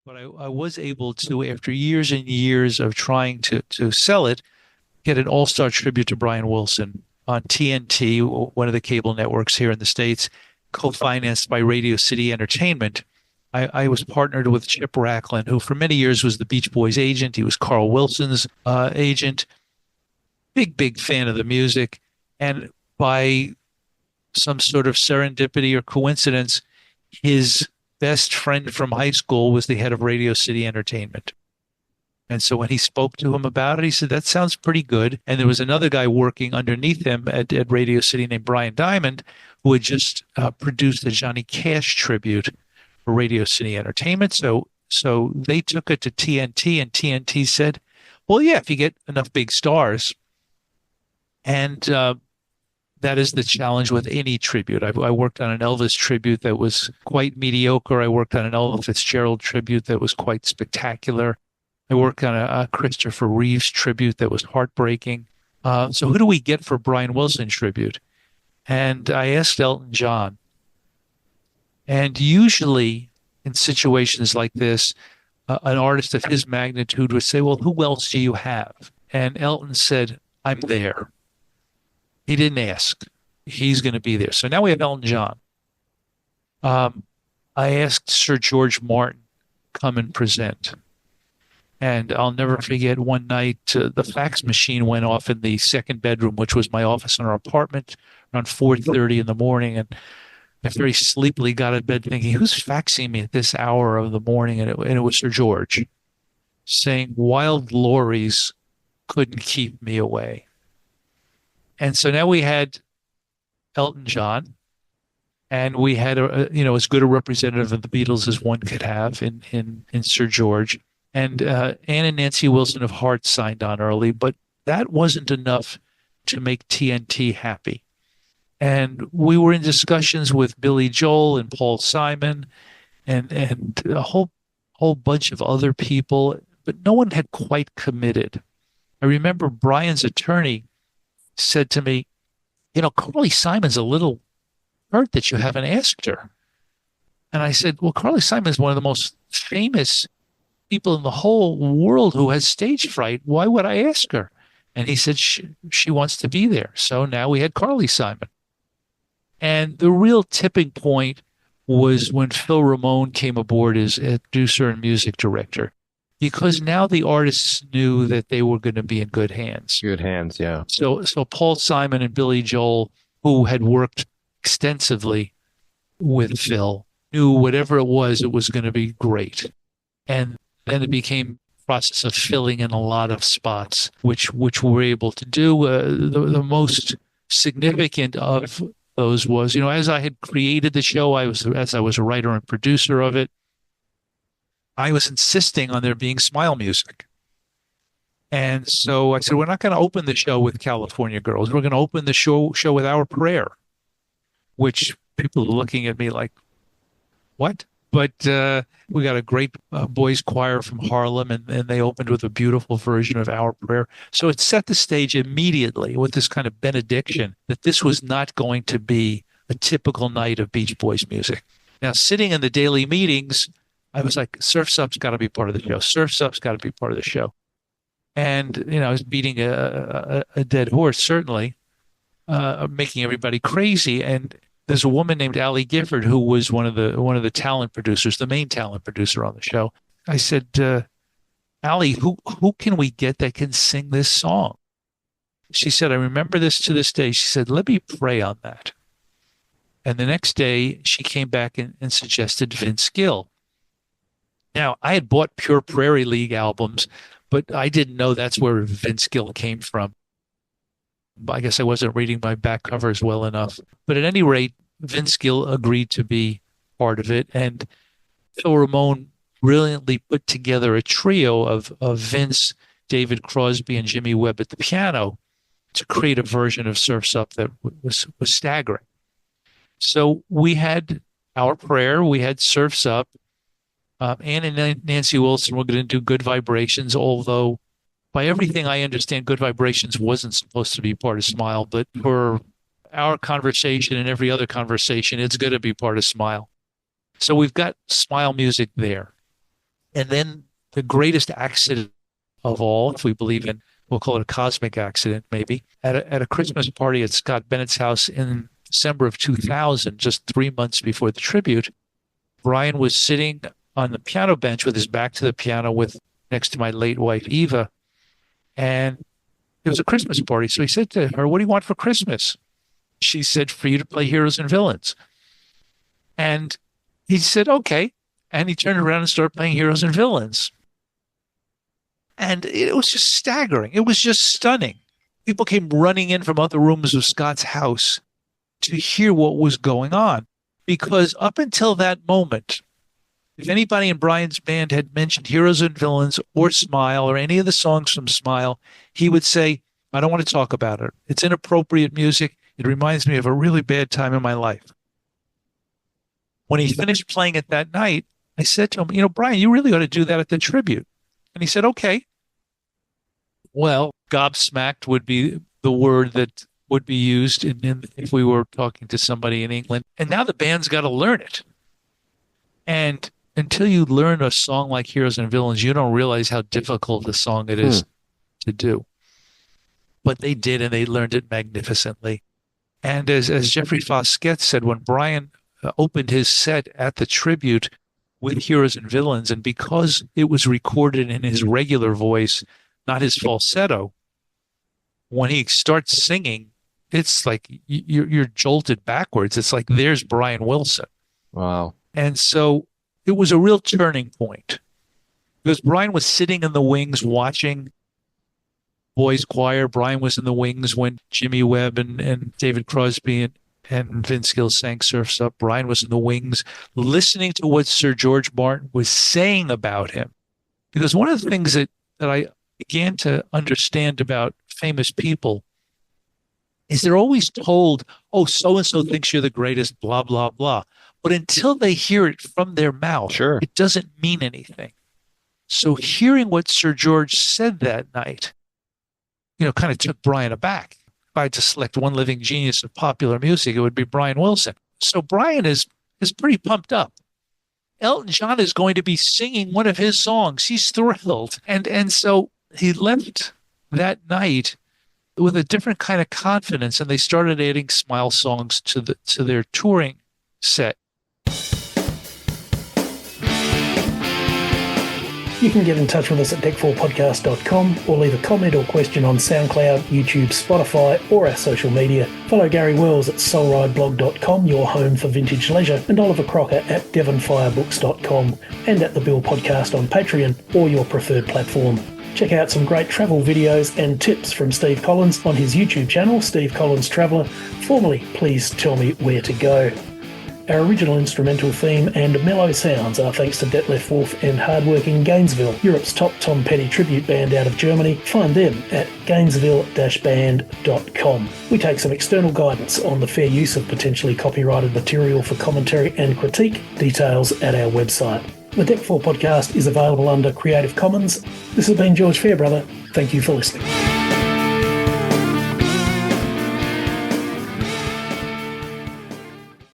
but I was able to, after years and years of trying to sell it, get an all-star tribute to Brian Wilson on TNT, one of the cable networks here in the States, co-financed by Radio City Entertainment. I was partnered with Chip Racklin, who for many years was the Beach Boys agent. He was Carl Wilson's agent. Big fan of the music. And by some sort of serendipity or coincidence, his best friend from high school was the head of Radio City Entertainment. And so when he spoke to him about it, he said, that sounds pretty good. And there was another guy working underneath him at Radio City named Brian Diamond, who had just produced the Johnny Cash tribute for Radio City Entertainment. So they took it to TNT, and TNT said, well, yeah, if you get enough big stars. And that is the challenge with any tribute. I worked on an Elvis tribute that was quite mediocre. I worked on an Elvis Fitzgerald tribute that was quite spectacular. I worked on a Christopher Reeves tribute that was heartbreaking. So who do we get for Brian Wilson tribute? And I asked Elton John. And usually in situations like this, an artist of his magnitude would say, well, who else do you have? And Elton said, I'm there. He didn't ask. He's going to be there. So now we have Elton John. I asked Sir George Martin come and present. And I'll never forget one night, the fax machine went off in the second bedroom, which was my office in our apartment, around 4:30 in the morning. And I very sleepily got out of bed thinking, who's faxing me at this hour of the morning? And it was Sir George saying, Wild Lorries couldn't keep me away. And so now we had Elton John, and we had as good a representative of the Beatles as one could have in Sir George. And Ann and Nancy Wilson of Heart signed on early, but that wasn't enough to make TNT happy. And we were in discussions with Billy Joel and Paul Simon and a whole bunch of other people, but no one had quite committed. I remember Brian's attorney said to me, Carly Simon's a little hurt that you haven't asked her. And I said, well, Carly Simon is one of the most famous people in the whole world who has stage fright. Why would I ask her? And he said, she wants to be there. So now we had Carly Simon. And the real tipping point was when Phil Ramone came aboard as a producer and music director, because now the artists knew that they were going to be in good hands. Good hands, yeah. So Paul Simon and Billy Joel, who had worked extensively with Phil, knew whatever it was going to be great. And then it became a process of filling in a lot of spots, which we were able to do. The most significant of those was, as I had created the show, as I was a writer and producer of it, I was insisting on there being smile music. And so I said, we're not going to open the show with California Girls. We're going to open the show with Our Prayer, which people are looking at me like, what? But we got a great boys choir from Harlem, and they opened with a beautiful version of Our Prayer. So it set the stage immediately with this kind of benediction that this was not going to be a typical night of Beach Boys music. Now, sitting in the daily meetings, I was like, Surf's Up's got to be part of the show. Surf's Up's got to be part of the show. And, I was beating a dead horse, certainly, making everybody crazy. And there's a woman named Allie Gifford who was one of the talent producers, the main talent producer on the show. I said, Allie, who can we get that can sing this song? She said, I remember this to this day. She said, let me pray on that. And the next day she came back and suggested Vince Gill. Now, I had bought Pure Prairie League albums, but I didn't know that's where Vince Gill came from. I guess I wasn't reading my back covers well enough. But at any rate, Vince Gill agreed to be part of it. And Phil Ramone brilliantly put together a trio of Vince, David Crosby, and Jimmy Webb at the piano to create a version of Surf's Up that was staggering. So we had Our Prayer, we had Surf's Up. Ann and Nancy Wilson were going to do Good Vibrations, although by everything I understand, Good Vibrations wasn't supposed to be part of Smile, but for our conversation and every other conversation, it's going to be part of Smile. So we've got Smile music there. And then the greatest accident of all, if we believe in, we'll call it a cosmic accident, maybe, at a Christmas party at Scott Bennett's house in December of 2000, just 3 months before the tribute, Brian was sitting on the piano bench with his back to the piano next to my late wife, Eva. And it was a Christmas party. So he said to her, "What do you want for Christmas?" She said, "For you to play heroes and villains." And he said, "Okay." And he turned around and started playing heroes and villains. And it was just staggering. It was just stunning. People came running in from other rooms of Scott's house to hear what was going on. Because up until that moment, if anybody in Brian's band had mentioned Heroes and Villains or Smile or any of the songs from Smile, he would say, "I don't want to talk about it. It's inappropriate music. It reminds me of a really bad time in my life." When he finished playing it that night, I said to him, "Brian, you really ought to do that at the tribute." And he said, "Okay." Well, gobsmacked would be the word that would be used if we were talking to somebody in England. And now the band's got to learn it. And until you learn a song like Heroes and Villains, you don't realize how difficult a song it is to do. But they did, and they learned it magnificently. And as Jeffrey Foskett said, when Brian opened his set at the tribute with Heroes and Villains, and because it was recorded in his regular voice, not his falsetto, when he starts singing, it's like you're jolted backwards. It's like, there's Brian Wilson. Wow. And so it was a real turning point, because Brian was sitting in the wings watching boys choir. Brian was in the wings when Jimmy Webb and David Crosby and Vince Gill sang Surf's Up. Brian was in the wings listening to what Sir George Martin was saying about him. Because one of the things that I began to understand about famous people is they're always told, "Oh, so-and-so thinks you're the greatest, blah, blah, blah." But until they hear it from their mouth, It doesn't mean anything. So hearing what Sir George said that night, kind of took Brian aback. If I had to select one living genius of popular music, it would be Brian Wilson. So Brian is pretty pumped up. Elton John is going to be singing one of his songs. He's thrilled. And so he left that night with a different kind of confidence, and they started adding Smile songs to their touring set. You can get in touch with us at DEC4podcast.com or leave a comment or question on SoundCloud, YouTube, Spotify, or our social media. Follow Gary Wells at soulrideblog.com, your home for vintage leisure, and Oliver Crocker at devonfirebooks.com, and at the Bill Podcast on Patreon or your preferred platform. Check out some great travel videos and tips from Steve Collins on his YouTube channel, Steve Collins Traveller, formerly Please Tell Me Where to Go. Our original instrumental theme and mellow sounds are thanks to Detlef Wolf and hardworking Gainesville, Europe's top Tom Petty tribute band out of Germany. Find them at gainesville-band.com. We take some external guidance on the fair use of potentially copyrighted material for commentary and critique. Details at our website. The DEC4 podcast is available under Creative Commons. This has been George Fairbrother. Thank you for listening.